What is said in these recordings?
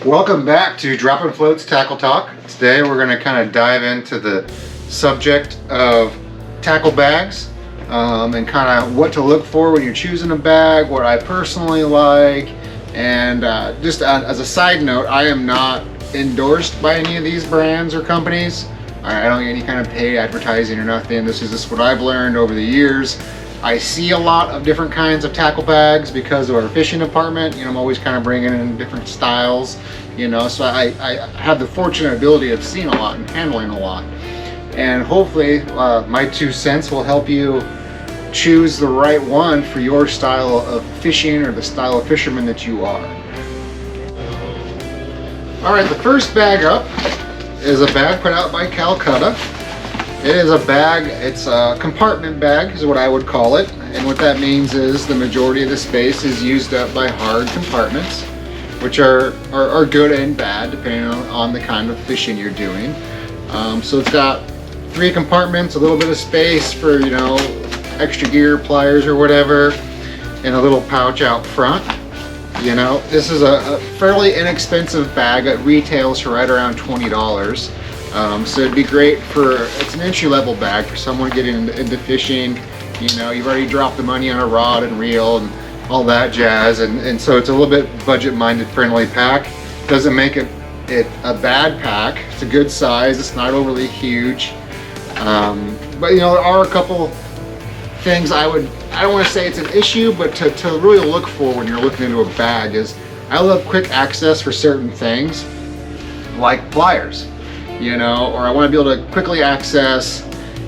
Welcome back to Droppin Floats Tackle Talk. Today we're going to kind of dive into the subject of tackle bags and kind of what to look for when you're choosing a bag, what I personally like, and just as a side note, I am not endorsed by any of these brands or companies. I don't get any kind of paid advertising or nothing. This is just what I've learned over the years. I see a lot of different kinds of tackle bags because of our fishing department. I'm always kind of bringing in different styles, so I have the fortunate ability of seeing a lot and handling a lot. And hopefully my 2 cents will help you choose the right one for your style of fishing or the style of fisherman that you are. All right, the first bag up is a bag put out by Calcutta. It is a bag, it's a compartment bag is what I would call it. And what that means is the majority of the space is used up by hard compartments, which are good and bad depending on the kind of fishing you're doing. So it's got 3 compartments, a little bit of space for, extra gear, pliers or whatever, and a little pouch out front. This is a fairly inexpensive bag. It retails for right around $20. So it'd be great it's an entry-level bag for someone getting into fishing. You've already dropped the money on a rod and reel and all that jazz, and so it's a little bit budget-minded friendly pack. Doesn't make it a bad pack. It's a good size. It's not overly huge. But there are a couple things I don't want to say it's an issue, but to really look for when you're looking into a bag is I love quick access for certain things like pliers. Or I want to be able to quickly access,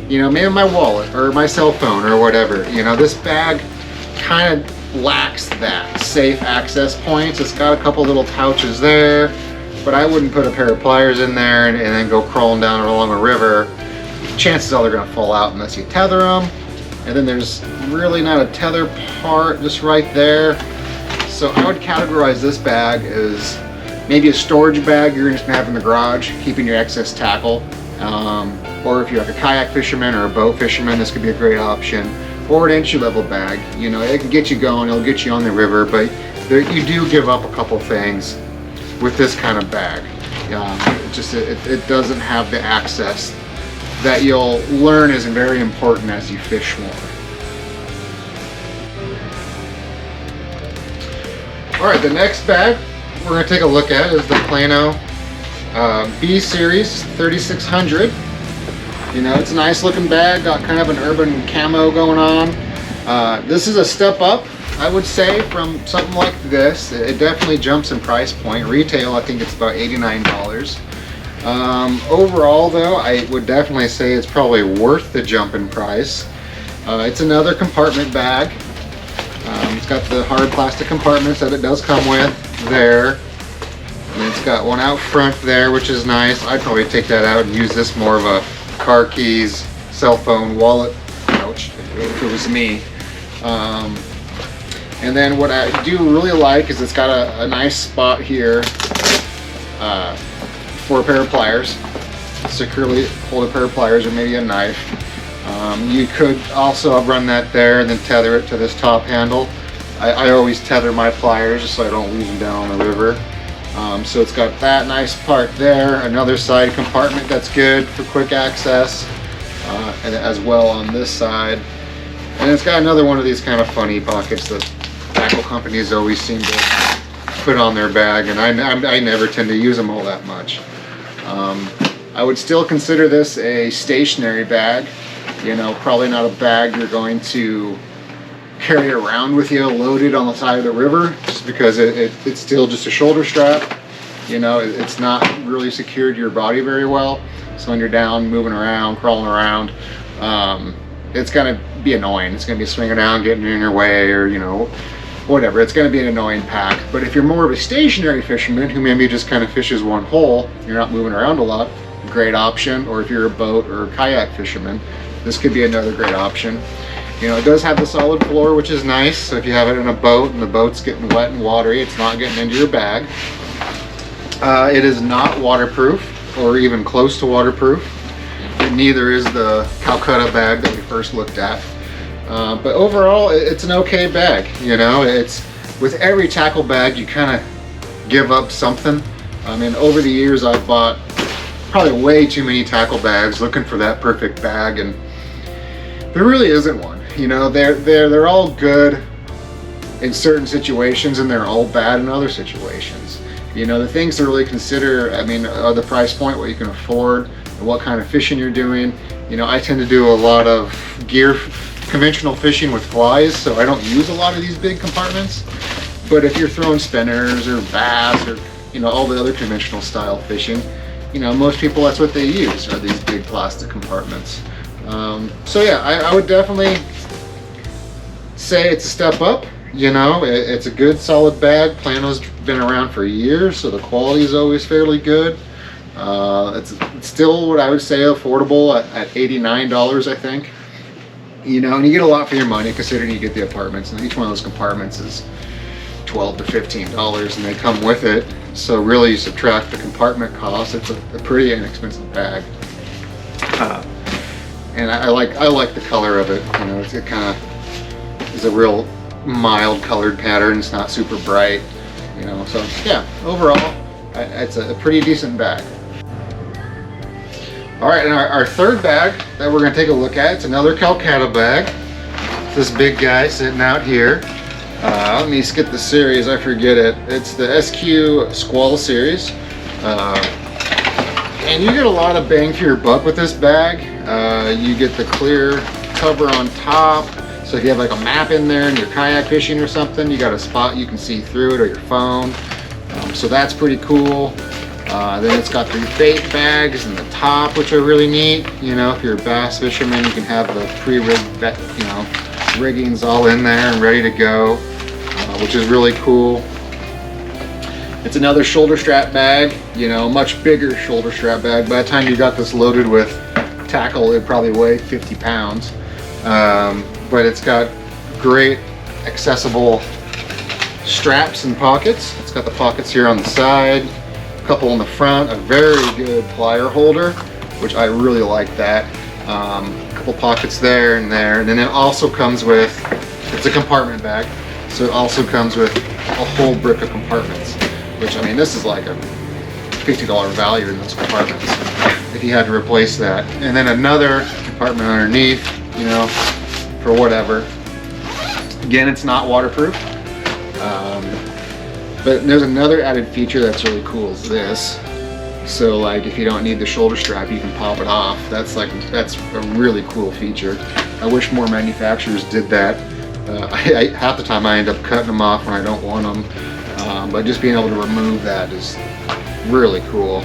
maybe my wallet or my cell phone or whatever. This bag kind of lacks that safe access points. It's got a couple little pouches there, but I wouldn't put a pair of pliers in there and then go crawling down along a river. Chances are they're going to fall out unless you tether them. And then there's really not a tether part just right there. So I would categorize this bag as maybe a storage bag you're just gonna have in the garage, keeping your excess tackle. Or if you're like a kayak fisherman or a boat fisherman, this could be a great option. Or an entry-level bag. It can get you going, it'll get you on the river, but you do give up a couple things with this kind of bag. It doesn't have the access that you'll learn is very important as you fish more. All right, the next bag we're going to take a look at is the Plano B Series 3600. It's a nice looking bag, got kind of an urban camo going on. This is a step up, I would say, from something like this. It definitely jumps in price point. Retail, I think it's about $89. Overall though, I would definitely say it's probably worth the jump in price. It's another compartment bag. It's got the hard plastic compartments that it does come with there. And it's got one out front there, which is nice. I'd probably take that out and use this more of a car keys, cell phone, wallet pouch if it was me. And then what I do really like is it's got a nice spot here for a pair of pliers. Securely hold a pair of pliers or maybe a knife. You could also run that there and then tether it to this top handle. I always tether my pliers just so I don't lose them down on the river. So it's got that nice part there, another side compartment that's good for quick access, and as well on this side. And it's got another one of these kind of funny pockets that tackle companies always seem to put on their bag, and I never tend to use them all that much. I would still consider this a stationary bag. Probably not a bag you're going to carry around with you loaded on the side of the river, just because it's still just a shoulder strap. It's not really secured to your body very well. So when you're down, moving around, crawling around, it's gonna be annoying. It's gonna be swinging around, getting in your way, or whatever. It's gonna be an annoying pack. But if you're more of a stationary fisherman who maybe just kind of fishes one hole, you're not moving around a lot, great option. Or if you're a boat or a kayak fisherman, this could be another great option. It does have the solid floor, which is nice. So if you have it in a boat and the boat's getting wet and watery, it's not getting into your bag. It is not waterproof or even close to waterproof. Neither is the Calcutta bag that we first looked at. But overall, it's an okay bag. It's with every tackle bag, you kind of give up something. I mean, over the years I've bought probably way too many tackle bags looking for that perfect bag, and there really isn't one. You know, they're all good in certain situations and they're all bad in other situations. You know, the things to really consider, I mean, are the price point, what you can afford, and what kind of fishing you're doing. You know, I tend to do a lot of conventional fishing with flies, so I don't use a lot of these big compartments. But if you're throwing spinners or bass or, you know, all the other conventional style fishing, you know, most people, that's what they use, are these big plastic compartments. So yeah, I would definitely say it's a step up. You know, it's a good solid bag. Plano's been around for years, so the quality is always fairly good. It's still what I would say affordable at $89, I think. You know, and you get a lot for your money considering you get the apartments, and each one of those compartments is $12 to $15, and they come with it. So really, you subtract the compartment cost. It's a pretty inexpensive bag. And I like the color of it. You know, it kind of is a real mild colored pattern. It's not super bright. You know, so yeah, overall, it's a pretty decent bag. All right, and our third bag that we're going to take a look at, it's another Calcutta bag. This big guy sitting out here. Let me skip the series, I forget it. It's the SQ Squall series. And you get a lot of bang for your buck with this bag. You get the clear cover on top. So if you have like a map in there and you're kayak fishing or something, you got a spot you can see through it, or your phone. So that's pretty cool. Then it's got the bait bags in the top, which are really neat. You know, if you're a bass fisherman, you can have the pre-rigged, you know, riggings all in there and ready to go, which is really cool. It's another shoulder strap bag, you know, much bigger shoulder strap bag. By the time you got this loaded with tackle, it'd probably weigh 50 pounds. But it's got great accessible straps and pockets. It's got the pockets here on the side, a couple in the front, a very good plier holder, which I really like that. A couple pockets there, and then it also comes with, it's a compartment bag, so it also comes with a whole brick of compartments, which, I mean, this is like a $50 value in those compartments if you had to replace that. And then another compartment underneath, you know, for whatever. Again, it's not waterproof, but there's another added feature that's really cool, is this. So like if you don't need the shoulder strap, you can pop it off. That's a really cool feature. I wish more manufacturers did that. Half the time I end up cutting them off when I don't want them, but just being able to remove that is really cool.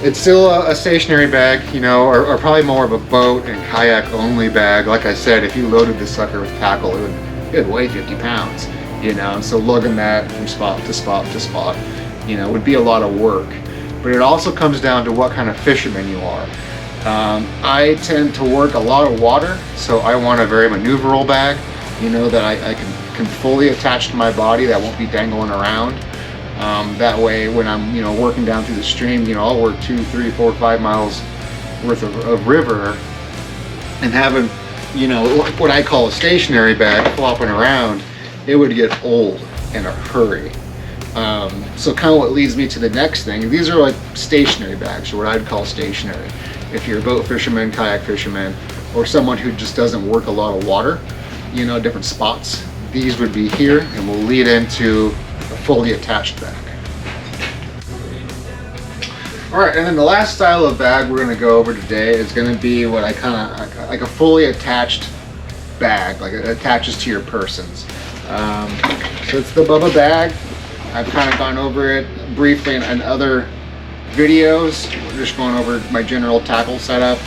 It's still a stationary bag, you know, or probably more of a boat and kayak only bag. Like I said, if you loaded this sucker with tackle, it would weigh 50 pounds, you know, so lugging that from spot to spot to spot, you know, would be a lot of work. But it also comes down to what kind of fisherman you are. I tend to work a lot of water, so I want a very maneuverable bag, you know, that I can fully attach to my body, that won't be dangling around. That way, when I'm, you know, working down through the stream, you know, I'll work 2, 3, 4, 5 miles worth of river, and having, you know, what I call a stationary bag flopping around, it would get old in a hurry. So kind of what leads me to the next thing. These are like stationary bags, or what I'd call stationary. If you're a boat fisherman, kayak fisherman, or someone who just doesn't work a lot of water, you know, different spots, these would be here and will lead into a fully attached bag. All right, and then the last style of bag we're gonna go over today is gonna be what I kind of, like a fully attached bag, like it attaches to your persons. So it's the Bubba bag. I've kind of gone over it briefly in other videos. We're just going over my general tackle setup.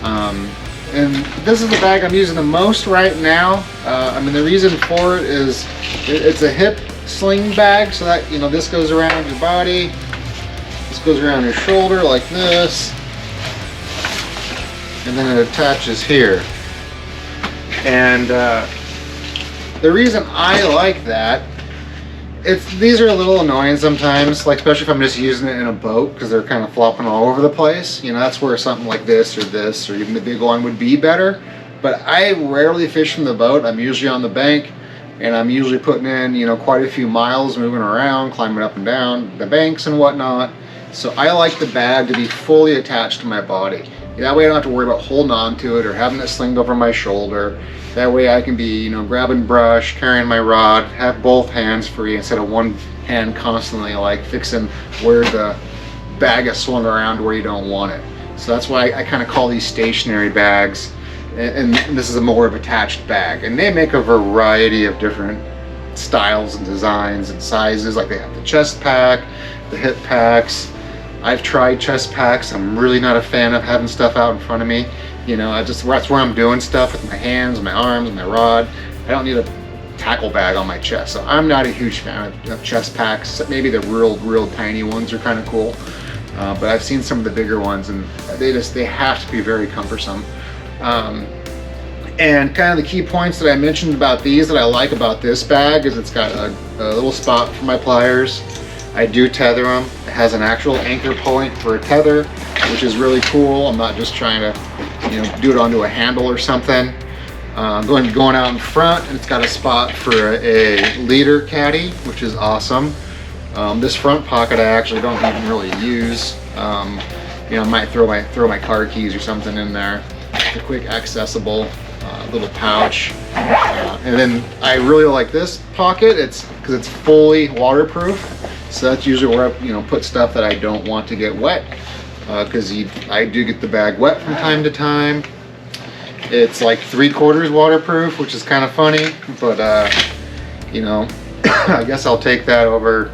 And this is the bag I'm using the most right now. I mean, the reason for it is it's a hip sling bag, so that, you know, this goes around your body, this goes around your shoulder like this, and then it attaches here. And the reason I like that, these are a little annoying sometimes, like especially if I'm just using it in a boat, because they're kind of flopping all over the place. You know, that's where something like this or even the big one would be better. But I rarely fish from the boat. I'm usually on the bank, and I'm usually putting in, you know, quite a few miles moving around, climbing up and down the banks and whatnot. So I like the bag to be fully attached to my body. That way I don't have to worry about holding on to it or having it slinged over my shoulder. That way I can be, you know, grabbing brush, carrying my rod, have both hands free instead of one hand constantly like fixing where the bag is swung around to where you don't want it. So that's why I kind of call these stationary bags, and this is a more of attached bag. And they make a variety of different styles and designs and sizes. Like they have the chest pack, the hip packs. I've tried chest packs. I'm really not a fan of having stuff out in front of me. You know, that's where I'm doing stuff with my hands, my arms, my rod. I don't need a tackle bag on my chest. So I'm not a huge fan of chest packs. Maybe the real tiny ones are kind of cool. But I've seen some of the bigger ones, and they have to be very cumbersome. And kind of the key points that I mentioned about these that I like about this bag is it's got a little spot for my pliers. I do tether them. It has an actual anchor point for a tether, which is really cool. I'm not just trying to, you know, do it onto a handle or something. Going out in front, it's got a spot for a leader caddy, which is awesome. This front pocket I actually don't even really use. You know, I might throw my car keys or something in there. It's a quick, accessible little pouch. And then I really like this pocket. It's because it's fully waterproof. So that's usually where I, you know, put stuff that I don't want to get wet. Because I do get the bag wet from time to time. It's like 3/4 waterproof, which is kind of funny, but you know, I guess I'll take that over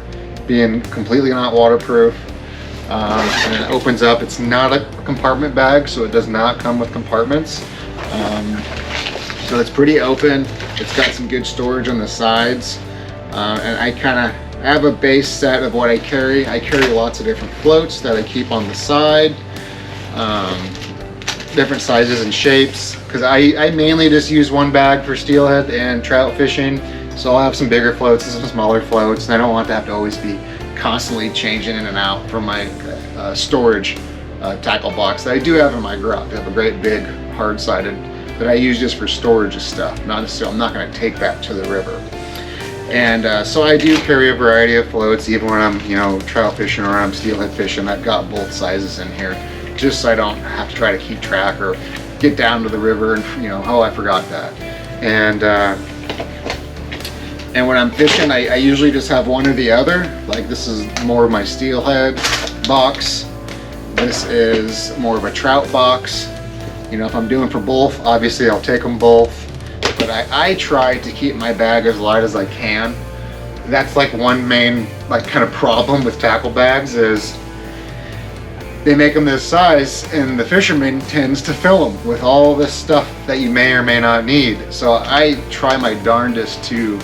being completely not waterproof. And it opens up. It's not a compartment bag, so it does not come with compartments. So it's pretty open. It's got some good storage on the sides, and I have a base set of what I carry. I carry lots of different floats that I keep on the side, different sizes and shapes, because I mainly just use one bag for steelhead and trout fishing. So I'll have some bigger floats and some smaller floats, and I don't want to have to always be constantly changing in and out from my storage tackle box that I do have in my garage. I have a great big hard-sided that I use just for storage of stuff. Not necessarily, I'm not going to take that to the river. And so I do carry a variety of floats, even when I'm, you know, trout fishing or I'm steelhead fishing. I've got both sizes in here, just so I don't have to try to keep track or get down to the river and, you know, oh, I forgot that. And when I'm fishing, I usually just have one or the other. Like this is more of my steelhead box. This is more of a trout box. You know, if I'm doing for both, obviously I'll take them both. But I try to keep my bag as light as I can. That's like one main like kind of problem with tackle bags is they make them this size and the fisherman tends to fill them with all this stuff that you may or may not need. So I try my darndest to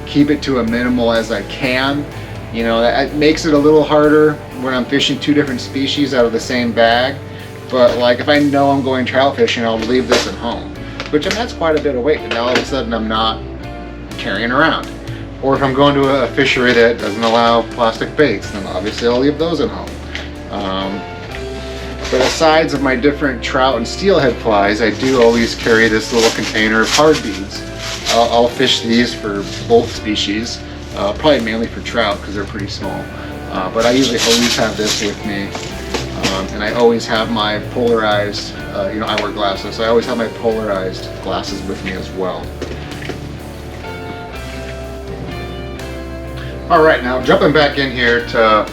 keep it to a minimal as I can. You know, that makes it a little harder when I'm fishing two different species out of the same bag. But like if I know I'm going trout fishing, I'll leave this at home. Which, I mean, that's quite a bit of weight, and now all of a sudden I'm not carrying around. Or if I'm going to a fishery that doesn't allow plastic baits, then obviously I'll leave those at home. But aside of my different trout and steelhead flies, I do always carry this little container of hard beads. I'll fish these for both species, probably mainly for trout because they're pretty small. But I usually always have this with me. And I always have my polarized, you know, I wear glasses, so I always have my polarized glasses with me as well. All right, now jumping back in here to,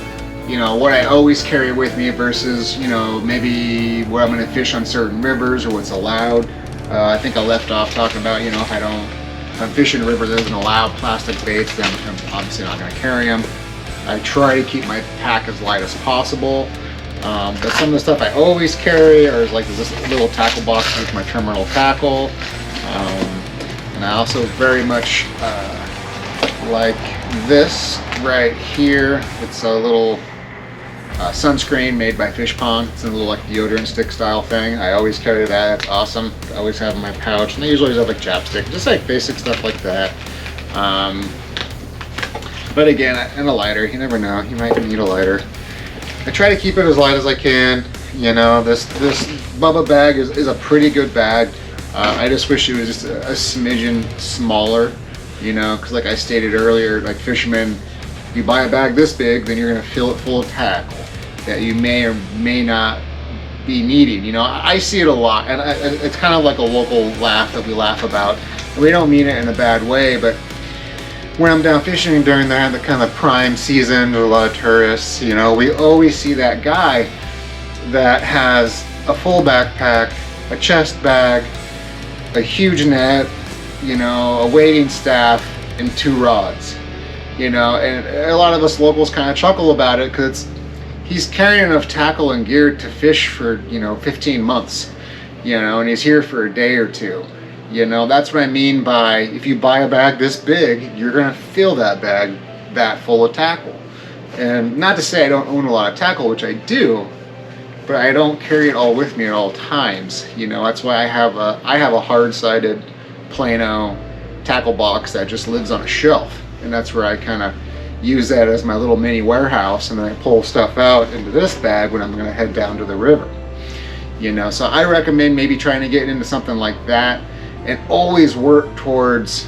you know, what I always carry with me versus, you know, maybe what I'm going to fish on certain rivers or what's allowed. I think I left off talking about, you know, if I'm fishing a river that doesn't allow plastic baits, then I'm obviously not going to carry them. I try to keep my pack as light as possible. But some of the stuff I always carry are like this little tackle box with my terminal tackle. And I also very much like this right here. It's a little sunscreen made by Fish Pond. It's a little like deodorant stick style thing. I always carry that. It's awesome. I always have in my pouch. And I usually have like chapstick, just like basic stuff like that. But again, and a lighter. You never know. You might need a lighter. I try to keep it as light as I can. You know, this Bubba bag is a pretty good bag. I just wish it was just a smidgen smaller. You know, because like I stated earlier, like fishermen, you buy a bag this big, then you're going to fill it full of tackle that you may or may not be needing. You know, I see it a lot, and it's kind of like a local laugh that we laugh about. And we don't mean it in a bad way, but when I'm down fishing during the kind of prime season with a lot of tourists, you know, we always see that guy that has a full backpack, a chest bag, a huge net, you know, a wading staff, and 2 rods. You know, and a lot of us locals kind of chuckle about it because he's carrying enough tackle and gear to fish for, you know, 15 months, you know, and he's here for a day or two. You know, that's what I mean by, if you buy a bag this big, you're going to fill that bag that full of tackle. And not to say I don't own a lot of tackle, which I do, but I don't carry it all with me at all times. You know, that's why I have a hard-sided Plano tackle box that just lives on a shelf. And that's where I kind of use that as my little mini warehouse, and then I pull stuff out into this bag when I'm going to head down to the river. You know, so I recommend maybe trying to get into something like that, and always work towards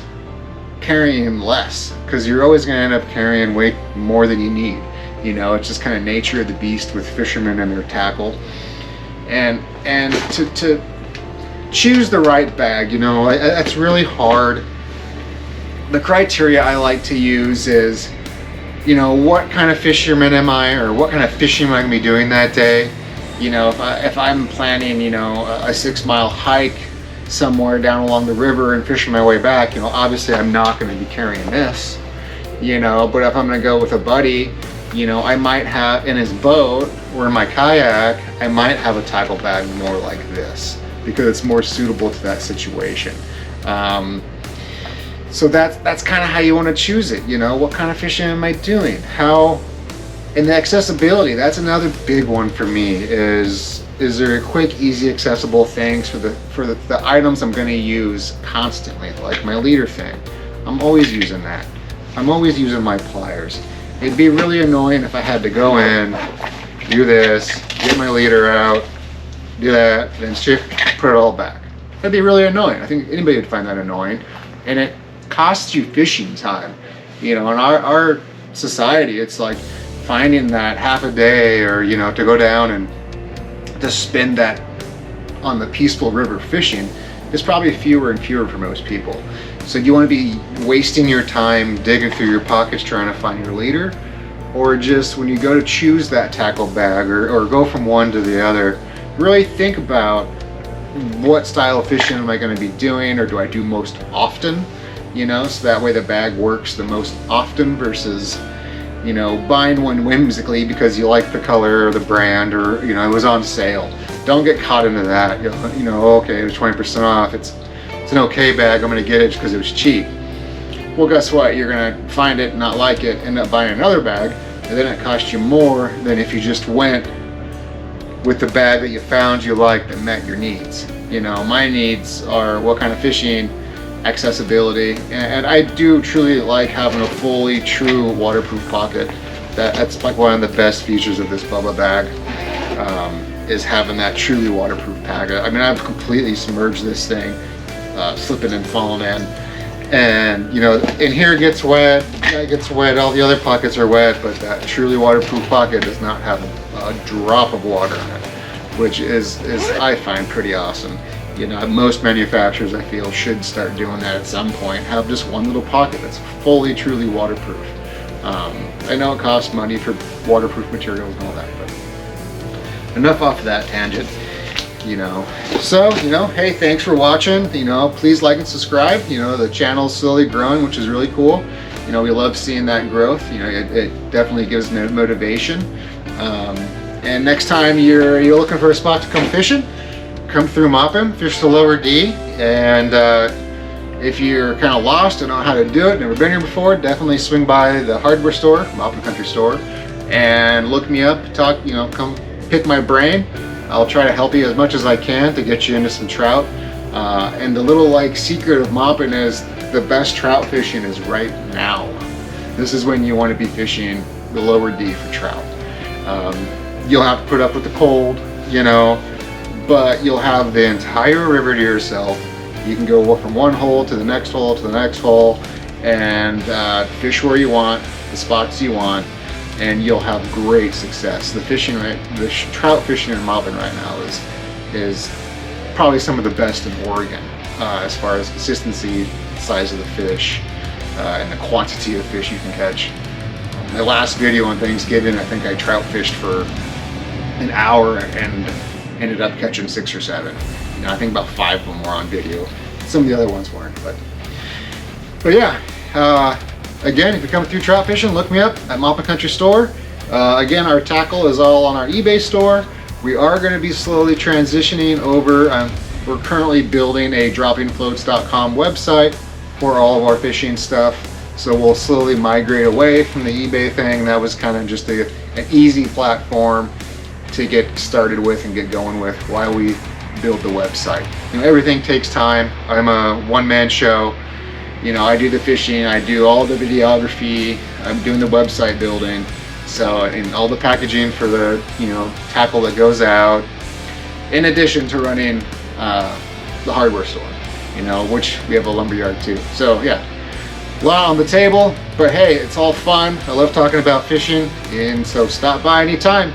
carrying less, because you're always going to end up carrying way more than you need. You know, it's just kind of nature of the beast with fishermen and their tackle. And to choose the right bag, you know, that's really hard. The criteria I like to use is, you know, what kind of fisherman am I, or what kind of fishing am I going to be doing that day? You know, if I'm planning, you know, a 6-mile hike somewhere down along the river and fishing my way back, you know, obviously I'm not going to be carrying this, you know. But if I'm going to go with a buddy, you know, I might have in his boat or in my kayak, I might have a tackle bag more like this because it's more suitable to that situation. So that's kind of how you want to choose it. You know, what kind of fishing am I doing? How, and the accessibility, that's another big one for me. Is there quick, easy, accessible things for the items I'm going to use constantly, like my leader thing. I'm always using that. I'm always using my pliers. It'd be really annoying if I had to go in, do this, get my leader out, do that, then put it all back. That'd be really annoying. I think anybody would find that annoying, and it costs you fishing time. You know, in our society, it's like finding that half a day, or, you know, to go down and to spend that on the peaceful river fishing is probably fewer and fewer for most people. So you want to be wasting your time digging through your pockets trying to find your leader, or just when you go to choose that tackle bag or go from one to the other, really think about what style of fishing am I going to be doing, or do I do most often? You know, so that way the bag works the most often versus, you know, buying one whimsically because you like the color or the brand, or, you know, it was on sale. Don't get caught into that. You know, okay, it was 20% off. It's an okay bag. I'm going to get it just because it was cheap. Well, guess what? You're going to find it, not like it, end up buying another bag, and then it costs you more than if you just went with the bag that you found you liked that met your needs. You know, my needs are what kind of fishing, accessibility, and I do truly like having a fully true waterproof pocket. That's like one of the best features of this Bubba bag, is having that truly waterproof pocket. I mean, I've completely submerged this thing, slipping and falling in, and, you know, in here it gets wet, that gets wet, all the other pockets are wet, but that truly waterproof pocket does not have a drop of water in it, which is I find pretty awesome. You know, most manufacturers, I feel, should start doing that at some point. Have just one little pocket that's fully, truly waterproof. I know it costs money for waterproof materials and all that, but enough off of that tangent. You know, so, you know, hey, thanks for watching. You know, please like and subscribe. You know, the channel's slowly growing, which is really cool. You know, we love seeing that growth. You know, it definitely gives motivation. And next time you're looking for a spot to come fishing, come through Maupin, fish the lower D, and if you're kind of lost and don't know how to do it, never been here before, definitely swing by the hardware store, Maupin Country Store, and look me up, talk, you know, come pick my brain. I'll try to help you as much as I can to get you into some trout. And the little like secret of Maupin is the best trout fishing is right now. This is when you want to be fishing the lower D for trout. You'll have to put up with the cold, you know, but you'll have the entire river to yourself. You can go from one hole to the next hole to the next hole, and fish where you want, the spots you want, and you'll have great success. The trout fishing in Maupin right now is probably some of the best in Oregon as far as consistency, size of the fish, and the quantity of fish you can catch. My last video on Thanksgiving, I think I trout fished for an hour and ended up catching 6 or 7. You know, I think about 5 of them were on video. Some of the other ones weren't, but yeah. Again, if you're coming through trout fishing, look me up at Maupin Country Store. Again, our tackle is all on our eBay store. We are going to be slowly transitioning over. We're currently building a droppingfloats.com website for all of our fishing stuff. So we'll slowly migrate away from the eBay thing. That was kind of just an easy platform to get started with and get going with while we build the website. You know, everything takes time. I'm a one-man show. You know, I do the fishing, I do all the videography, I'm doing the website building, so, and all the packaging for the, you know, tackle that goes out, in addition to running the hardware store, you know, which we have a lumberyard too. So yeah, a lot on the table, but hey, it's all fun. I love talking about fishing, and so stop by anytime.